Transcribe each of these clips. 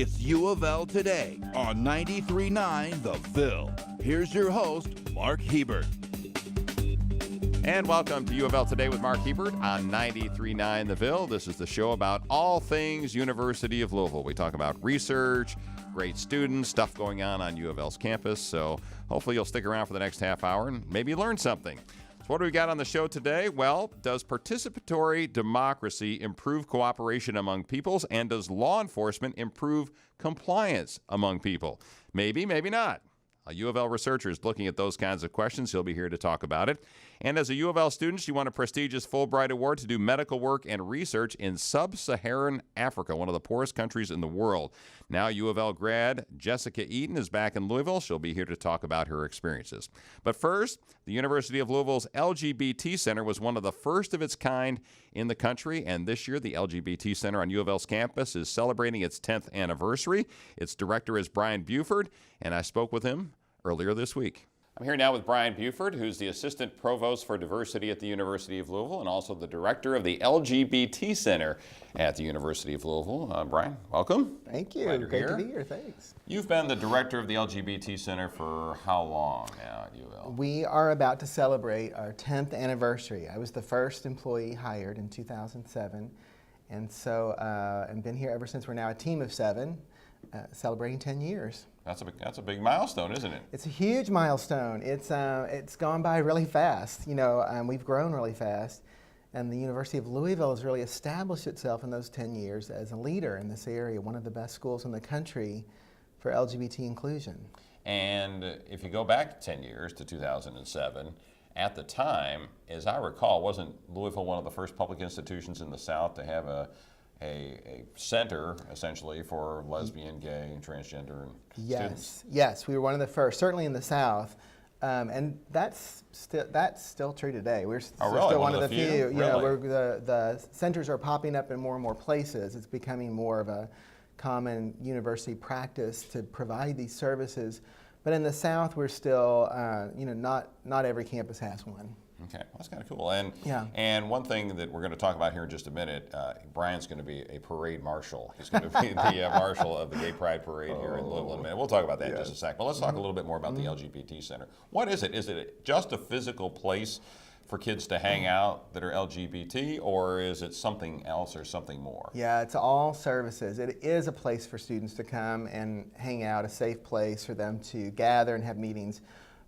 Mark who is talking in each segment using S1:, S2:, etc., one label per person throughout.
S1: It's U of L Today on 93.9 The Phil. Here's your host, Mark Hebert.
S2: And welcome to U of L Today with Mark Hebert on 93.9 The Phil. This is the show about all things University of Louisville. We talk about research, great students, stuff going on U of L's campus. So hopefully you'll stick around for the next half hour and maybe learn something. So what do we got on the show today? Well, does participatory democracy improve cooperation among peoples? And does law enforcement improve compliance among people? Maybe, maybe not. A U of L researcher is looking at those kinds of questions. He'll be here to talk about it. And as a U of L student, you won a prestigious Fulbright Award to do medical work and research in sub-Saharan Africa, one of the poorest countries in the world. Now U of L grad Jessica Eaton is back in Louisville. She'll be here to talk about her experiences. But first, the University of Louisville's LGBT Center was one of the first of its kind in the country, and this year the LGBT Center on U of L's campus is celebrating its 10th anniversary. Its director is Brian Buford, and I spoke with him earlier this week. I'm here now with Brian Buford, who's the Assistant Provost for Diversity at the University of Louisville and also the Director of the LGBT Center at the University of Louisville. Brian, welcome.
S3: Thank you.
S2: Great
S3: to be here. Thanks.
S2: You've been the Director of the LGBT Center for how long now at U of L?
S3: We are about to celebrate our 10th anniversary. I was the first employee hired in 2007, and so I've been here ever since. We're now a team of 7, celebrating 10 years.
S2: That's a big milestone, isn't it?
S3: It's a huge milestone. It's gone by really fast. We've grown really fast, and the University of Louisville has really established itself in those 10 years as a leader in this area, one of the best schools in the country for LGBT inclusion.
S2: And if you go back 10 years to 2007, at the time, as I recall, wasn't Louisville one of the first public institutions in the South to have a center, essentially, for lesbian, gay, and transgender students?
S3: Yes, we were one of the first, certainly in the South, and that's still true today. We're still one of the few. Where the centers are popping up in more places. It's becoming more of a common university practice to provide these services. But in the South, we're still, not every campus has one.
S2: Okay, well, that's kind of cool. And
S3: yeah.
S2: And one thing that we're going to talk about here in just a minute, Brian's going to be a parade marshal. He's going to be the marshal of the Gay Pride Parade here in Louisville in a minute. We'll talk about that in just a sec. But let's talk a little bit more about the LGBT Center. What is it? Is it just a physical place for kids to hang out that are LGBT, or is it something else or something more?
S3: Yeah, it's all services. It is a place for students to come and hang out, a safe place for them to gather and have meetings.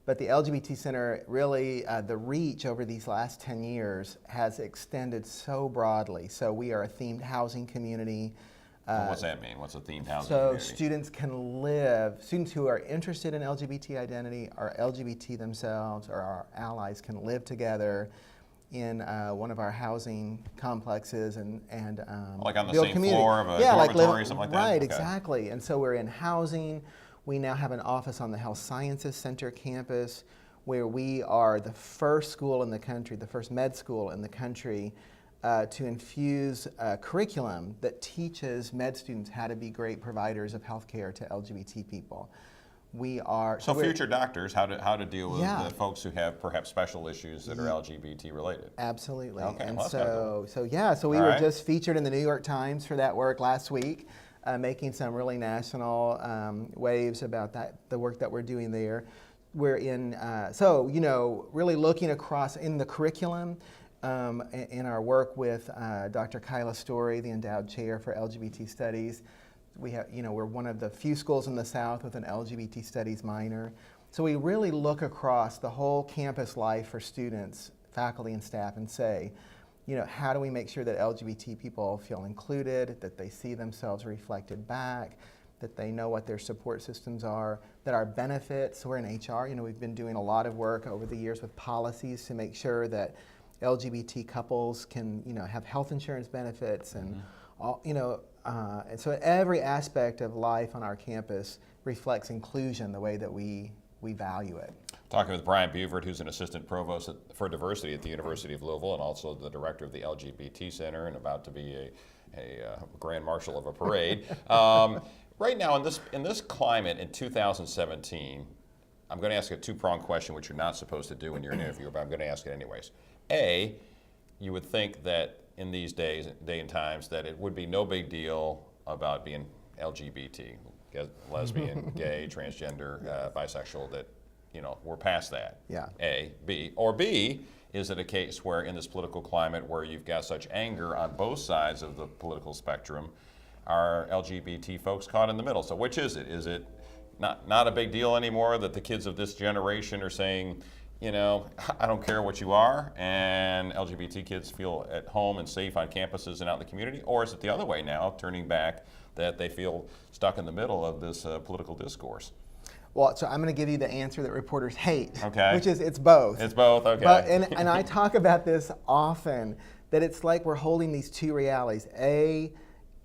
S3: But the LGBT Center, really, the reach over these last 10 years has extended so broadly. So we are a themed housing community.
S2: What's that mean? What's a themed housing
S3: So
S2: community?
S3: students who are interested in LGBT identity, are LGBT themselves, or our allies can live together in one of our housing complexes and
S2: like on the
S3: build
S2: same
S3: community.
S2: floor of a dormitory, something like that?
S3: Right,
S2: Okay.
S3: exactly. And so we're in housing. We now have an office on the Health Sciences Center campus where we are the first school in the country, the first med school in the country to infuse a curriculum that teaches med students how to be great providers of health care to LGBT people.
S2: So future doctors, how to deal with
S3: Yeah.
S2: the folks who have perhaps special issues that are LGBT related.
S3: Absolutely.
S2: Okay,
S3: And
S2: well, that's kinda cool.
S3: so we
S2: All
S3: were
S2: right.
S3: just featured in the New York Times for that work last week, making some really national waves about the work that we're doing there. We're in, really looking across in the curriculum, in our work with Dr. Kyla Story, the endowed chair for LGBT studies. We're one of the few schools in the South with an LGBT studies minor. So we really look across the whole campus life for students, faculty, and staff and say, how do we make sure that LGBT people feel included, that they see themselves reflected back, that they know what their support systems are, that our benefits, we're in HR, we've been doing a lot of work over the years with policies to make sure that LGBT couples can, have health insurance benefits and all, and so every aspect of life on our campus reflects inclusion the way that we value it.
S2: Talking with Brian Buford, who's an assistant provost for diversity at the University of Louisville and also the director of the LGBT Center and about to be a grand marshal of a parade. Right now in this climate in 2017, I'm going to ask a two-pronged question, which you're not supposed to do when you're an interviewer, but I'm going to ask it anyways. A, you would think that in these day and times that it would be no big deal about being LGBT, lesbian, gay, transgender, bisexual, that, we're past that.
S3: Yeah.
S2: A. B. Or B, is it a case where in this political climate where you've got such anger on both sides of the political spectrum, are LGBT folks caught in the middle? So which is it? Is it not a big deal anymore that the kids of this generation are saying, I don't care what you are, and LGBT kids feel at home and safe on campuses and out in the community? Or is it the other way now, turning back, that they feel stuck in the middle of this political discourse?
S3: Well, so I'm going to give you the answer that reporters hate,
S2: Okay.
S3: which is it's both.
S2: It's both, okay.
S3: But, and I talk about this often, that it's like we're holding these two realities. A,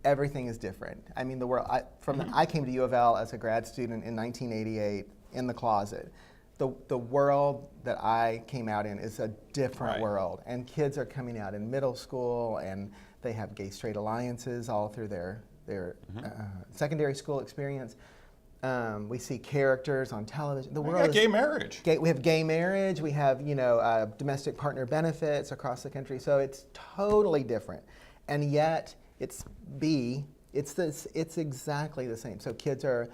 S3: everything is different. I mean, the world. I came to UofL as a grad student in 1988 in the closet. The world that I came out in is a different world, and kids are coming out in middle school, and they have gay-straight alliances all through their secondary school experience. We see characters on television. The world
S2: got gay marriage.
S3: We have gay marriage. We have domestic partner benefits across the country. So it's totally different, and yet it's B. It's exactly the same. So kids are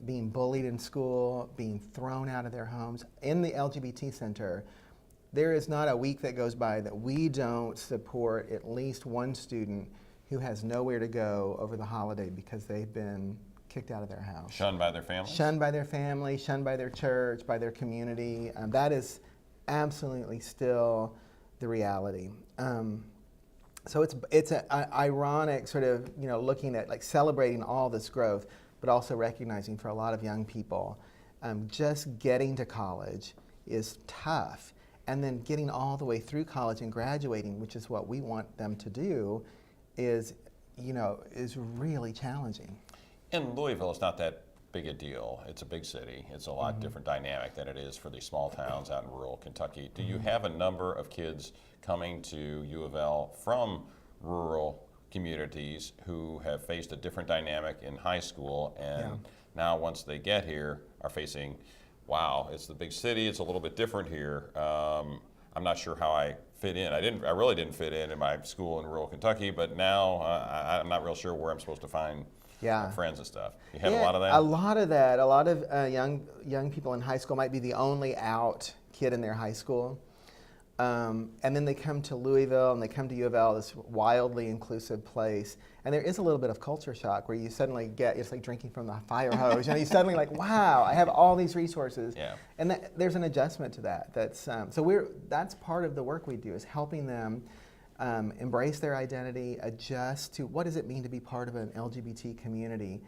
S3: being bullied in school, being thrown out of their homes. In the LGBT center, there is not a week that goes by that we don't support at least one student who has nowhere to go over the holiday because they've been kicked out of their house.
S2: Shunned by their family?
S3: Shunned by their family, shunned by their church, by their community. That is absolutely still the reality. So it's an ironic sort of, looking at like celebrating all this growth, but also recognizing for a lot of young people, just getting to college is tough. And then getting all the way through college and graduating, which is what we want them to do, is really challenging.
S2: In Louisville, it's not that big a deal. It's a big city. It's a lot different dynamic than it is for these small towns out in rural Kentucky. Do you have a number of kids coming to U of L from rural communities who have faced a different dynamic in high school and now once they get here are facing, wow, it's the big city, it's a little bit different here. I'm not sure how I fit in. I really didn't fit in my school in rural Kentucky, but now I'm not real sure where I'm supposed to find friends and stuff. You have a lot of that?
S3: A lot of that. A lot of young people in high school might be the only out kid in their high school. And then they come to Louisville and they come to U of L, this wildly inclusive place. And there is a little bit of culture shock where you suddenly it's like drinking from the fire hose. You suddenly like, wow, I have all these resources. Yeah. And there's an adjustment to that. That's part of the work we do, is helping them embrace their identity, adjust to what does it mean to be part of an LGBT community.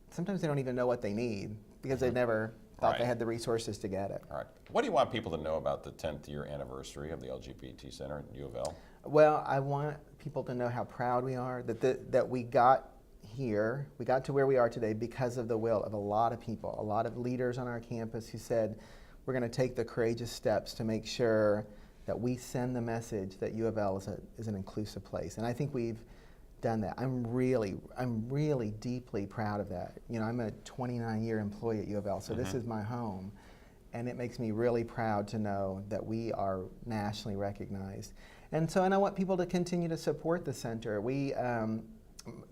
S3: Sometimes they don't even know what they need because they've never thought they had the resources to get it.
S2: All right. What do you want people to know about the 10th year anniversary of the LGBT Center at U of L?
S3: Well, I want people to know how proud we are that we got here, we got to where we are today because of the will of a lot of people, a lot of leaders on our campus who said, we're going to take the courageous steps to make sure that we send the message that U of L is an inclusive place. And I think we've done that. I'm really deeply proud of that. I'm a 29-year employee at U of L, so this is my home. And it makes me really proud to know that we are nationally recognized. And I want people to continue to support the center. We,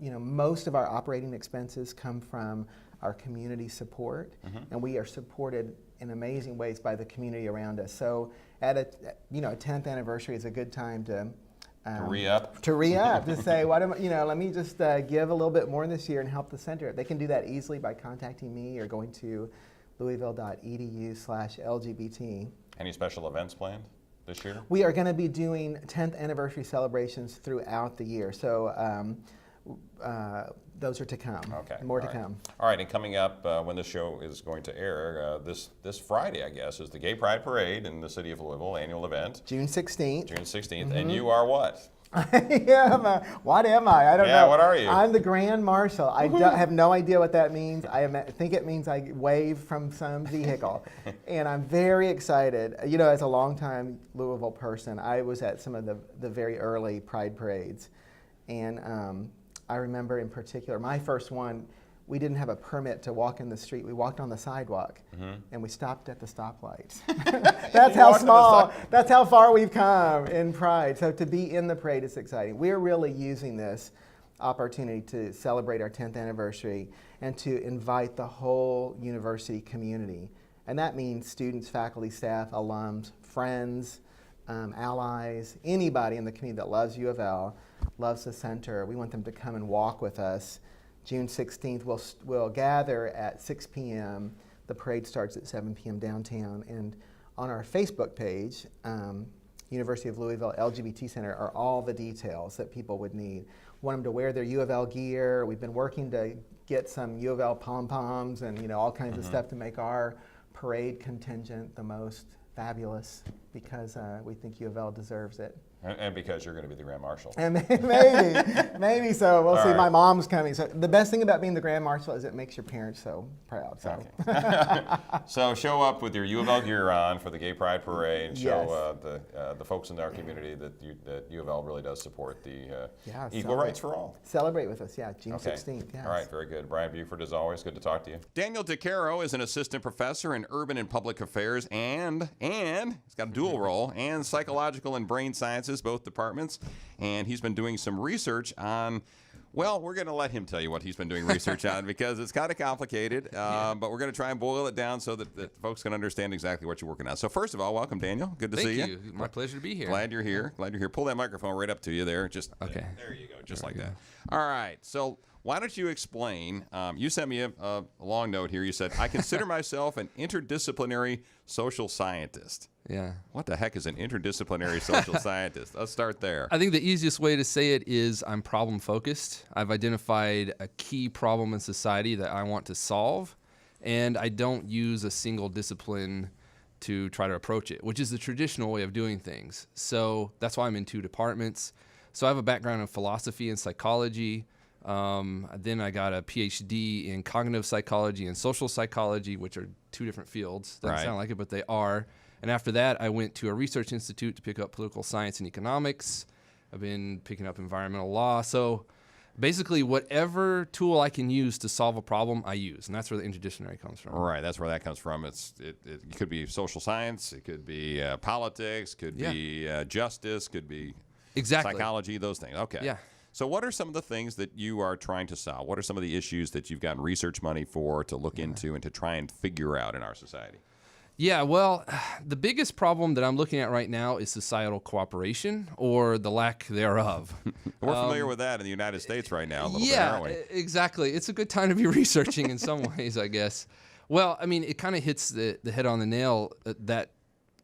S3: most of our operating expenses come from our community support, and we are supported in amazing ways by the community around us. So at a 10th anniversary is a good time to re-up, to say, let me just give a little bit more this year and help the center. They can do that easily by contacting me or going to louisville.edu/LGBT.
S2: Any special events planned this year?
S3: We are going to be doing 10th anniversary celebrations throughout the year. So those are to come.
S2: Okay.
S3: More to come.
S2: All right, and coming up when this show is going to air, this Friday, I guess, is the Gay Pride Parade in the city of Louisville, annual event.
S3: June 16th.
S2: June 16th, and you are what?
S3: What am I? I don't know.
S2: Yeah, what are you?
S3: I'm the Grand Marshal. I have no idea what that means. I think it means I wave from some vehicle. And I'm very excited. As a longtime Louisville person, I was at some of the very early Pride parades. And I remember in particular, my first one, we didn't have a permit to walk in the street. We walked on the sidewalk, and we stopped at the stoplights. That's that's how far we've come in Pride. So to be in the parade is exciting. We're really using this opportunity to celebrate our 10th anniversary and to invite the whole university community. And that means students, faculty, staff, alums, friends, allies, anybody in the community that loves U of L, loves the center. We want them to come and walk with us. June 16th, we'll gather at 6 p.m. The parade starts at 7 p.m. downtown. And on our Facebook page, University of Louisville LGBT Center, are all the details that people would need. Want them to wear their U of L gear. We've been working to get some U of L pom-poms and all kinds of stuff to make our parade contingent the most fabulous, because we think U of L deserves it.
S2: And because you're going to be the Grand Marshal.
S3: And maybe so. We'll see. Right. My mom's coming. So the best thing about being the Grand Marshal is it makes your parents so proud. So,
S2: okay. So show up with your U of L gear on for the Gay Pride Parade. Show the folks in our community that U of L really does support the equal rights for all.
S3: Celebrate with us, June 16th. Yes.
S2: All right, very good. Brian Buford, as always, good to talk to you. Daniel DiCaro is an assistant professor in urban and public affairs and he's got a dual role, and psychological and brain sciences, both departments, and he's been doing some research on, well, we're going to let him tell you what he's been doing research on, because it's kind of complicated, but we're going to try and boil it down so that folks can understand exactly what you're working on. So first of all, welcome, Daniel. Good to see you.
S4: Thank you. My pleasure to be here.
S2: Glad you're here. Pull that microphone right up to you there. Just
S4: okay.
S2: There you go. Just like that. All right. So why don't you explain? You sent me a long note here. You said, I consider myself an interdisciplinary social scientist.
S4: Yeah.
S2: What the heck is an interdisciplinary social scientist? Let's start there.
S4: I think the easiest way to say it is I'm problem focused. I've identified a key problem in society that I want to solve, and I don't use a single discipline to try to approach it, which is the traditional way of doing things. So that's why I'm in 2 departments. So I have a background in philosophy and psychology. Then I got a PhD in cognitive psychology and social psychology, which are 2 different fields. Doesn't sound like it, but they are. And after that, I went to a research institute to pick up political science and economics. I've been picking up environmental law. So basically, whatever tool I can use to solve a problem, I use. And that's where the interdisciplinary comes from.
S2: Right, that's where that comes from. It could be social science, it could be politics, could be justice, could be psychology, those things. Okay.
S4: Yeah.
S2: So what are some of the things that you are trying to solve? What are some of the issues that you've gotten research money for to look into and to try and figure out in our society?
S4: Yeah, well, the biggest problem that I'm looking at right now is societal cooperation, or the lack thereof.
S2: We're familiar with that in the United States right now a little bit, aren't we?
S4: Exactly. It's a good time to be researching in some ways, I guess. Well, I mean, it kind of hits the head on the nail, that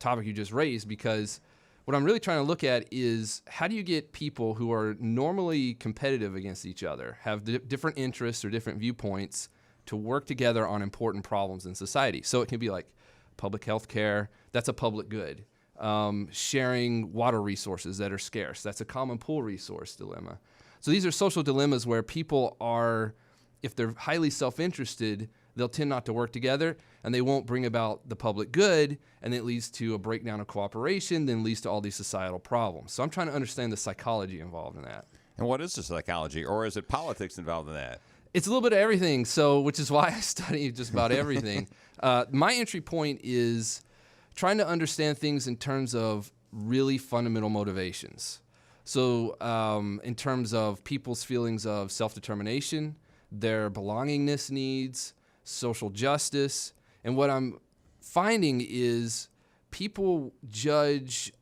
S4: topic you just raised, because what I'm really trying to look at is how do you get people who are normally competitive against each other, have different interests or different viewpoints, to work together on important problems in society. So it can be like public health care, that's a public good. Sharing water resources that are scarce, that's a common pool resource dilemma. So these are social dilemmas where people are, if they're highly self-interested, they'll tend not to work together, and they won't bring about the public good, and it leads to a breakdown of cooperation, then leads to all these societal problems. So I'm trying to understand the psychology involved in that.
S2: And what is the psychology, or is it politics involved in that?
S4: It's a little bit of everything, so which is why I study just about everything. My entry point is trying to understand things in terms of really fundamental motivations. So in terms of people's feelings of self-determination, their belongingness needs, social justice, and what I'm finding is people judge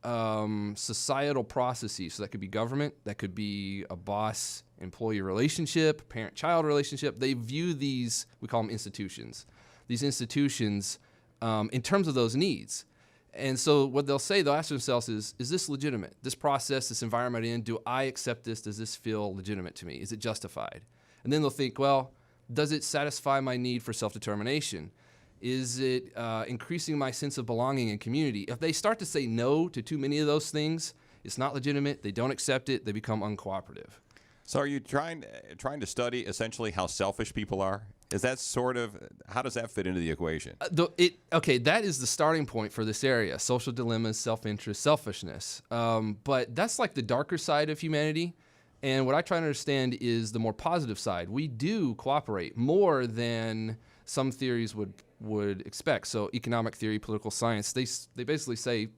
S4: societal processes. So that could be government, that could be a boss-employee relationship, parent-child relationship. They view these, we call them institutions, these institutions in terms of those needs. And so what they'll say, they'll ask themselves is this legitimate? This process, this environment I'm in, do I accept this? Does this feel legitimate to me? Is it justified? And then they'll think, well, does it satisfy my need for self-determination? Is it increasing my sense of belonging and community? If they start to say no to too many of those things, it's not legitimate, they don't accept it, they become uncooperative.
S2: So are you trying to study essentially how selfish people are? Is that sort of, how does that fit into the equation?
S4: Okay, that is the starting point for this area, social dilemmas, self-interest, selfishness. But that's like the darker side of humanity. And what I try to understand is the more positive side. We do cooperate more than some theories would expect. So economic theory, political science, they basically say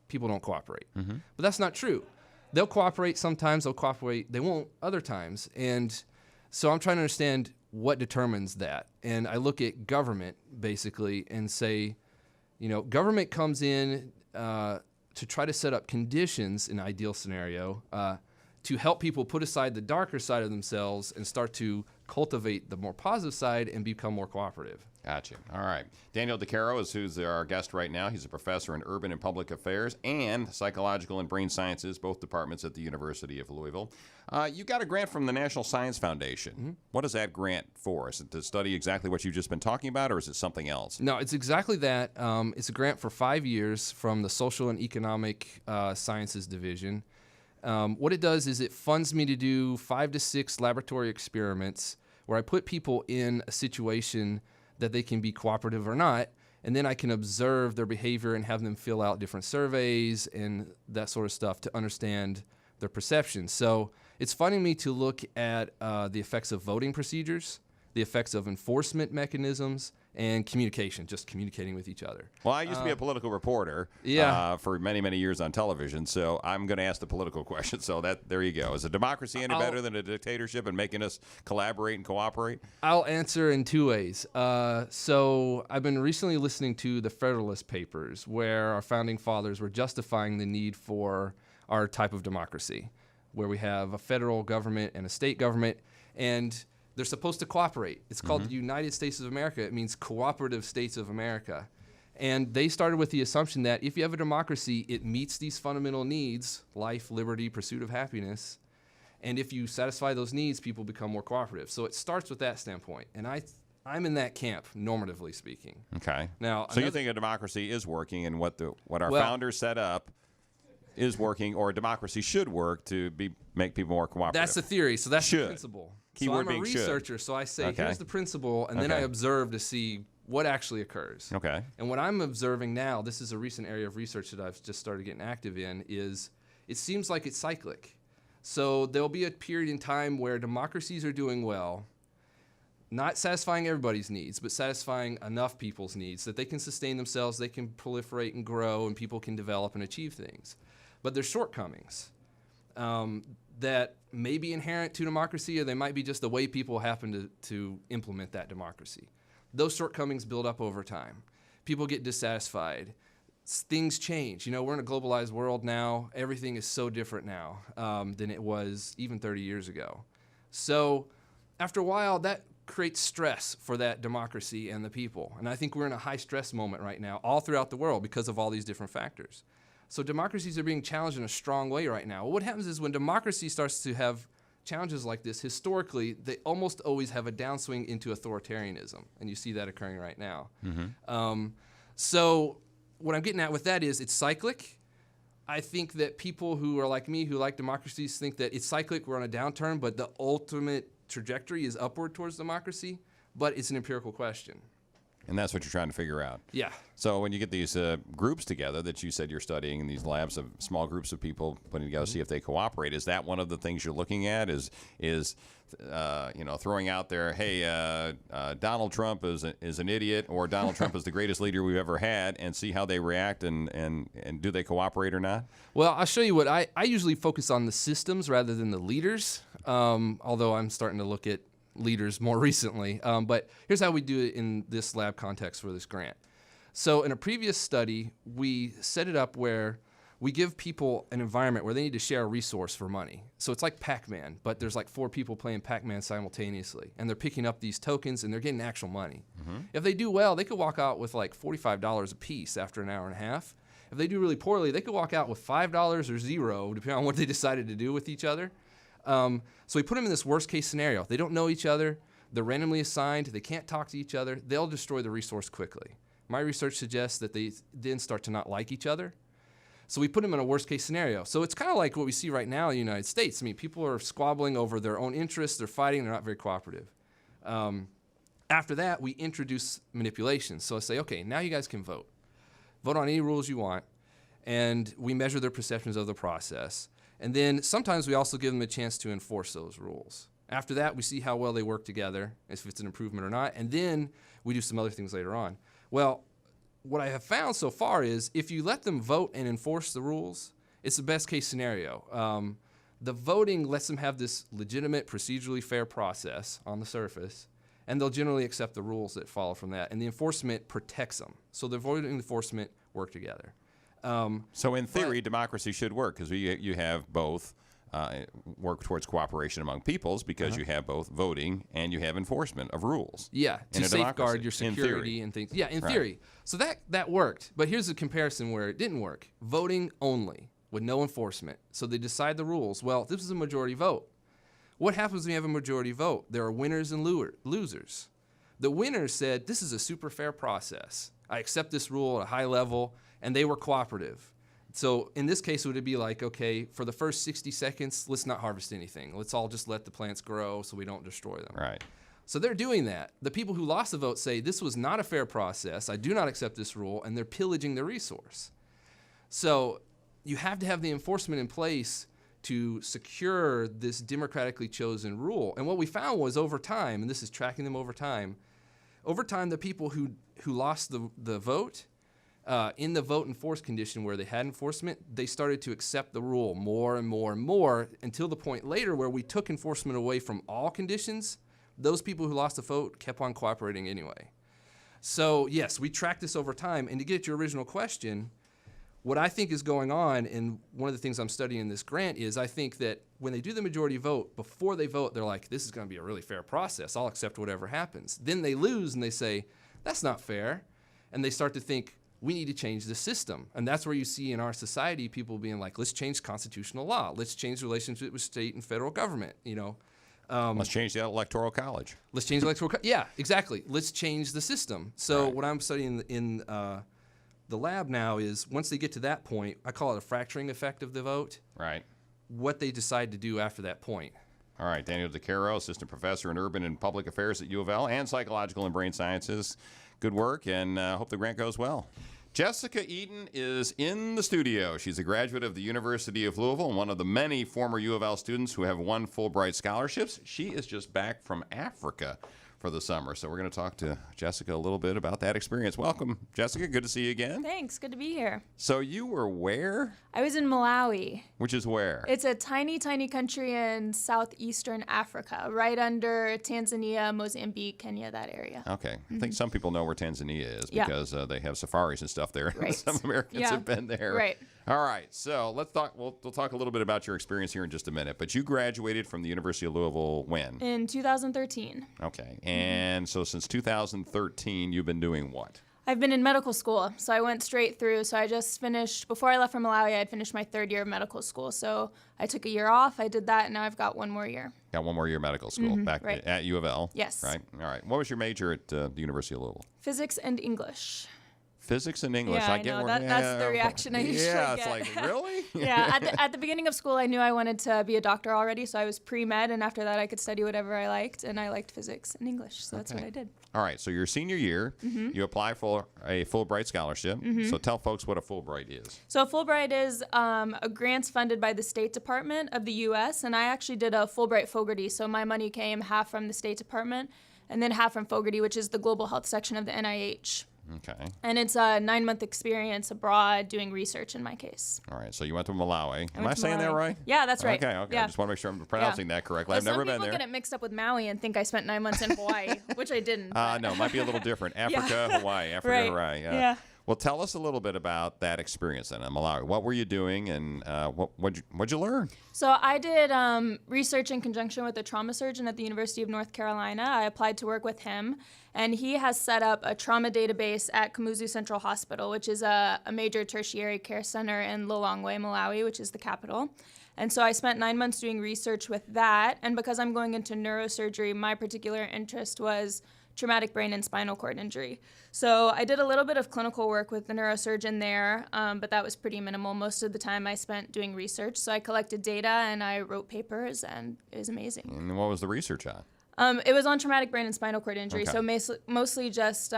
S4: people don't cooperate. Mm-hmm. But that's not true. they'll cooperate sometimes, they won't other times. And so I'm trying to understand what determines that. And I look at government, basically, and say, government comes in to try to set up conditions, in an ideal scenario, to help people put aside the darker side of themselves and start to cultivate the more positive side and become more cooperative.
S2: Gotcha. All right. Daniel DiCaro is who's our guest right now. He's a professor in urban and public affairs and psychological and brain sciences, both departments at the University of Louisville. You got a grant from the National Science Foundation. Mm-hmm. What is that grant for? Is it to study exactly what you've just been talking about, or is it something else?
S4: No, it's exactly that. It's a grant for 5 years from the Social and Economic Sciences Division. What it does is it funds me to do 5 to 6 laboratory experiments where I put people in a situation that they can be cooperative or not, and then I can observe their behavior and have them fill out different surveys and that sort of stuff to understand their perceptions. So it's funding me to look at the effects of voting procedures, the effects of enforcement mechanisms, and communication, just communicating with each other.
S2: Well, I used to be a political reporter for many, many years on television, so I'm going to ask the political question. So there you go. Is a democracy any better than a dictatorship in making us collaborate and cooperate?
S4: I'll answer in 2 ways. So I've been recently listening to the Federalist Papers, where our founding fathers were justifying the need for our type of democracy, where we have a federal government and a state government, and they're supposed to cooperate. It's called the United States of America. It means cooperative states of America. And they started with the assumption that if you have a democracy, it meets these fundamental needs, life, liberty, pursuit of happiness. And if you satisfy those needs, people become more cooperative. So it starts with that standpoint. And I'm in that camp, normatively speaking.
S2: Okay.
S4: Now,
S2: so you think a democracy is working, and what our founders set up is working, or a democracy should work to make people more cooperative?
S4: That's the theory. So that's the principle.
S2: Keyword
S4: so I'm a
S2: being
S4: researcher,
S2: should.
S4: so I say, here's the principle, and then I observe to see what actually occurs.
S2: Okay.
S4: And what I'm observing now, this is a recent area of research that I've just started getting active in, is it seems like it's cyclic. So there'll be a period in time where democracies are doing well, not satisfying everybody's needs, but satisfying enough people's needs that they can sustain themselves, they can proliferate and grow, and people can develop and achieve things. But there's shortcomings that may be inherent to democracy, or they might be just the way people happen to implement that democracy. Those shortcomings build up over time. People get dissatisfied. Things change. We're in a globalized world now. Everything is so different now than it was even 30 years ago. So after a while, that creates stress for that democracy and the people. And I think we're in a high stress moment right now all throughout the world because of all these different factors. So democracies are being challenged in a strong way right now. Well, what happens is when democracy starts to have challenges like this, historically, they almost always have a downswing into authoritarianism, and you see that occurring right now. So what I'm getting at with that is it's cyclic. I think that people who are like me, who like democracies, think that it's cyclic, we're on a downturn, but the ultimate trajectory is upward towards democracy, but it's an empirical question.
S2: And that's what you're trying to figure out.
S4: Yeah.
S2: So when you get these groups together that you said you're studying in these labs of small groups of people putting together, see if they cooperate, is that one of the things you're looking at? Is throwing out there, hey, Donald Trump is an idiot, or Donald Trump is the greatest leader we've ever had, and see how they react and do they cooperate or not?
S4: Well, I'll show you what I usually focus on the systems rather than the leaders, although I'm starting to look at leaders more recently. But here's how we do it in this lab context for this grant. So in a previous study, we set it up where we give people an environment where they need to share a resource for money. So it's like Pac-Man, but there's like 4 people playing Pac-Man simultaneously, and they're picking up these tokens and they're getting actual money. If they do well, they could walk out with like $45 a piece after an hour and a half. If they do really poorly, they could walk out with $5 or $0, depending on what they decided to do with each other. So we put them in this worst case scenario. They don't know each other. They're randomly assigned. They can't talk to each other. They'll destroy the resource quickly. My research suggests that they then start to not like each other. So we put them in a worst case scenario. So it's kind of like what we see right now in the United States. I mean, people are squabbling over their own interests. They're fighting. They're not very cooperative. After that, we introduce manipulation. So I say, okay, now you guys can vote. Vote on any rules you want. And we measure their perceptions of the process. And then sometimes we also give them a chance to enforce those rules. After that, we see how well they work together, if it's an improvement or not, and then we do some other things later on. Well, what I have found so far is if you let them vote and enforce the rules, It's the best case scenario. The voting lets them have this legitimate, procedurally fair process on the surface, and they'll generally accept the rules that follow from that. And the enforcement protects them. So the voting and enforcement work together.
S2: So in theory, democracy should work because you have both work towards cooperation among peoples because you have both voting and you have enforcement of rules.
S4: Yeah, to safeguard your security and things. Yeah, in
S2: Right.
S4: theory. So that worked. But here's a comparison where it didn't work. Voting only with no enforcement. So they decide the rules. Well, this is a majority vote. What happens when you have a majority vote? There are winners and losers. The winners said, this is a super fair process. I accept this rule at a high level, and they were cooperative. So in this case, would it be like, okay, for the first 60 seconds, let's not harvest anything. Let's all just let the plants grow so we don't destroy them.
S2: Right.
S4: So they're doing that. The people who lost the vote say, this was not a fair process. I do not accept this rule, and they're pillaging the resource. So you have to have the enforcement in place to secure this democratically chosen rule. And what we found was over time, and this is tracking them over time, the people who lost the vote, in the vote and force condition where they had enforcement, they started to accept the rule more and more and more until the point later where we took enforcement away from all conditions. Those people who lost the vote kept on cooperating anyway. So yes, we tracked this over time. And to get at your original question, what I think is going on, and one of the things I'm studying in this grant is I think that when they do the majority vote, before they vote, they're like, this is going to be a really fair process. I'll accept whatever happens. Then they lose and they say, that's not fair. And they start to think, we need to change the system. And that's where you see in our society people being like, let's change constitutional law. Let's change the relationship with state and federal government,
S2: Let's change the Electoral College.
S4: Let's change the electoral yeah, exactly. Let's change the system. So what I'm studying in the lab now is once they get to that point, I call it a fracturing effect of the vote.
S2: Right.
S4: What they decide to do after that point.
S2: All right, Daniel DiCaro, Assistant Professor in Urban and Public Affairs at UofL and Psychological and Brain Sciences. Good work, and hope the grant goes well. Jessica Eaton is in the studio. She's a graduate of the University of Louisville and one of the many former UofL students who have won Fulbright scholarships. She is just back from Africa for the summer. So we're going to talk to Jessica a little bit about that experience. Welcome, Jessica. Good to see you again.
S5: Thanks. Good to be here.
S2: So you were where?
S5: I was in Malawi.
S2: Which is where?
S5: It's a tiny, tiny country in southeastern Africa, right under Tanzania, Mozambique, Kenya, that area.
S2: Okay. I think some people know where Tanzania is
S5: Yeah.
S2: because they have safaris and stuff there.
S5: Right.
S2: Some Americans have been there.
S5: Right.
S2: All right. So let's talk. We'll talk a little bit about your experience here in just a minute. But you graduated from the University of Louisville when?
S5: In 2013.
S2: Okay. And so since 2013, you've been doing what?
S5: I've been in medical school, so I went straight through. So I just finished, before I left for Malawi, I had finished my third year of medical school. So I took a year off, I did that, and now I've got one more year.
S2: Got one more year of medical school back
S5: right.
S2: at UofL?
S5: Yes.
S2: Right. All right. What was your major at the University of Louisville?
S5: Physics and English.
S2: Physics and English.
S5: Yeah, I know. That's the reaction I usually
S2: Yeah,
S5: get.
S2: it's like, really?
S5: Yeah, at the beginning of school, I knew I wanted to be a doctor already, so I was pre-med, and after that, I could study whatever I liked, and I liked physics and English, so that's what I did.
S2: All right, so your senior year, you apply for a Fulbright scholarship. So tell folks what a Fulbright is.
S5: So Fulbright is a grant funded by the State Department of the U.S., and I actually did a Fulbright Fogarty, so my money came half from the State Department and then half from Fogarty, which is the global health section of the NIH.
S2: Okay.
S5: And it's a 9-month experience abroad doing research in my case.
S2: All right, so you went to Malawi. Am I
S5: went to
S2: saying that
S5: Malawi.
S2: right?
S5: Yeah, that's right.
S2: Okay.
S5: Yeah.
S2: I just want to make sure I'm pronouncing that correctly.
S5: Well,
S2: I've never been
S5: Some
S2: there.
S5: people get it mixed up with Maui and think I spent 9 months in Hawaii, which I didn't.
S2: No, it might be a little different. Africa, Hawaii. Africa,
S5: Right.
S2: Hawaii.
S5: Yeah.
S2: Well, tell us a little bit about that experience then in Malawi. What were you doing, and what'd you learn?
S5: So I did research in conjunction with a trauma surgeon at the University of North Carolina. I applied to work with him, and he has set up a trauma database at Kamuzu Central Hospital, which is a major tertiary care center in Lilongwe, Malawi, which is the capital. And so I spent 9 months doing research with that, and because I'm going into neurosurgery, my particular interest was traumatic brain and spinal cord injury. So I did a little bit of clinical work with the neurosurgeon there, but that was pretty minimal. Most of the time I spent doing research. So I collected data and I wrote papers, and it was amazing.
S2: And what was the research on?
S5: It was on traumatic brain and spinal cord injury,
S2: Okay.
S5: so mostly just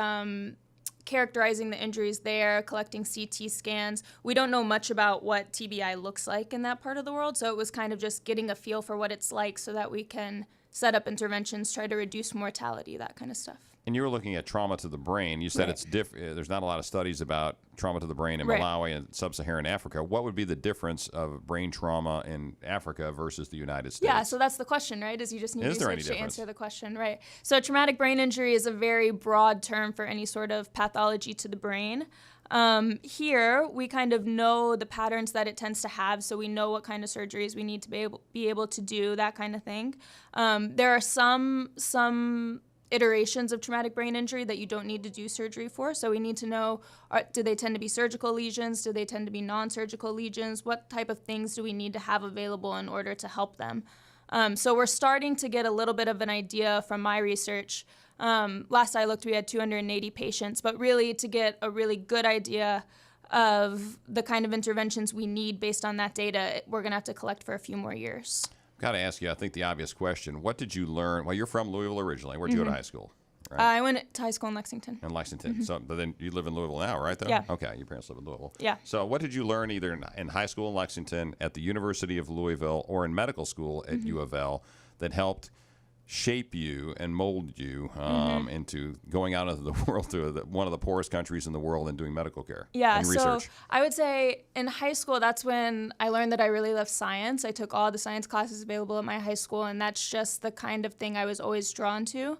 S5: characterizing the injuries there, collecting CT scans. We don't know much about what TBI looks like in that part of the world, so it was kind of just getting a feel for what it's like so that we can set up interventions, try to reduce mortality, that kind of stuff.
S2: And you were looking at trauma to the brain. You said
S5: Right.
S2: it's different. There's not a lot of studies about trauma to the brain in
S5: Right.
S2: Malawi and sub-Saharan Africa. What would be the difference of brain trauma in Africa versus the United States?
S5: Yeah, so that's the question, right? Is you just need
S2: Is there any
S5: research to
S2: difference?
S5: answer the question, right? So traumatic brain injury is a very broad term for any sort of pathology to the brain. Here, we kind of know the patterns that it tends to have, so we know what kind of surgeries we need to be able to do, that kind of thing. There are some iterations of traumatic brain injury that you don't need to do surgery for. So we need to know, do they tend to be surgical lesions? Do they tend to be non-surgical lesions? What type of things do we need to have available in order to help them? So we're starting to get a little bit of an idea from my research. Last I looked, we had 280 patients, but really to get a really good idea of the kind of interventions we need based on that data, we're going to have to collect for a few more years.
S2: Got to ask you, I think the obvious question, what did you learn? Well, you're from Louisville originally. Where'd you go to high school? Right?
S5: I went to high school in Lexington.
S2: In Lexington. So, but then you live in Louisville now, right? Though?
S5: Yeah.
S2: Okay, your parents live in Louisville.
S5: Yeah.
S2: So what did you learn either in high school in Lexington, at the University of Louisville, or in medical school at UofL that helped shape you and mold you into going out into the world to one of the poorest countries in the world and doing medical care and
S5: so
S2: research?
S5: I would say in high school, that's when I learned that I really love science. I took all the science classes available at my high school, and that's just the kind of thing I was always drawn to.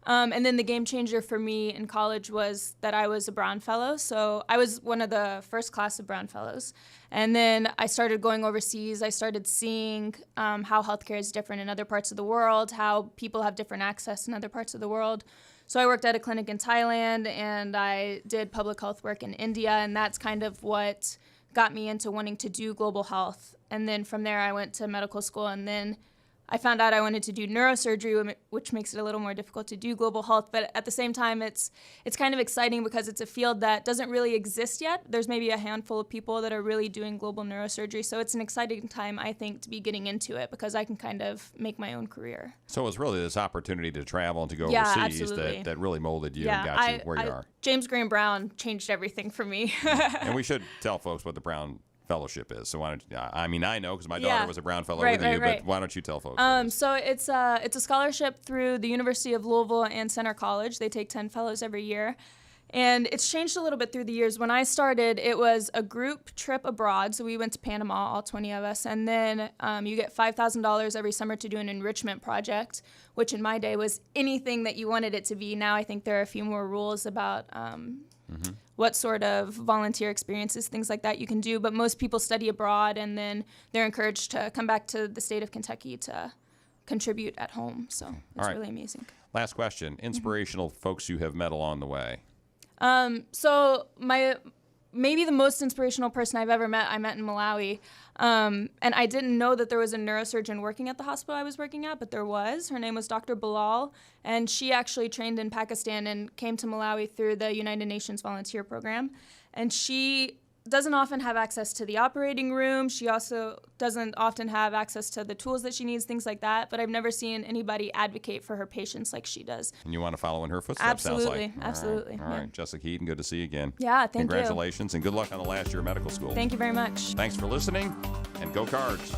S5: And then the game changer for me in college was that I was a Brown Fellow. So I was one of the first class of Brown Fellows. And then I started going overseas. I started seeing how healthcare is different in other parts of the world, how people have different access in other parts of the world. So I worked at a clinic in Thailand, and I did public health work in India, and that's kind of what got me into wanting to do global health. And then from there, I went to medical school, and then I found out I wanted to do neurosurgery, which makes it a little more difficult to do global health. But at the same time, it's kind of exciting because it's a field that doesn't really exist yet. There's maybe a handful of people that are really doing global neurosurgery. So it's an exciting time, I think, to be getting into it because I can kind of make my own career.
S2: So it was really this opportunity to travel and to go
S5: Yeah,
S2: overseas
S5: absolutely.
S2: that really molded you and got you where you are.
S5: James Graham Brown changed everything for me.
S2: And we should tell folks what the Brown Fellowship is. So why don't you, I mean, I know because my daughter was a Brown Fellow with you, but why don't you tell folks?
S5: So it's a scholarship through the University of Louisville and Center College. They take 10 fellows every year. And it's changed a little bit through the years. When I started, it was a group trip abroad. So we went to Panama, all 20 of us. And then you get $5,000 every summer to do an enrichment project, which in my day was anything that you wanted it to be. Now I think there are a few more rules about what sort of volunteer experiences, things like that you can do. But most people study abroad, and then they're encouraged to come back to the state of Kentucky to contribute at home. So it's really amazing.
S2: Last question. Inspirational folks you have met along the way.
S5: So maybe the most inspirational person I've ever met, I met in Malawi. And I didn't know that there was a neurosurgeon working at the hospital I was working at, but there was. Her name was Dr. Bilal, and she actually trained in Pakistan and came to Malawi through the United Nations Volunteer Program. And she doesn't often have access to the operating room. She also doesn't often have access to the tools that she needs, things like that. But I've never seen anybody advocate for her patients like she does.
S2: And you want to follow in her footsteps,
S5: Absolutely,
S2: sounds like.
S5: absolutely.
S2: All right. Jessica Eaton, good to see you again.
S5: Yeah, thank you.
S2: Congratulations, and good luck on the last year of medical school.
S5: Thank you very much.
S2: Thanks for listening, and go Cards.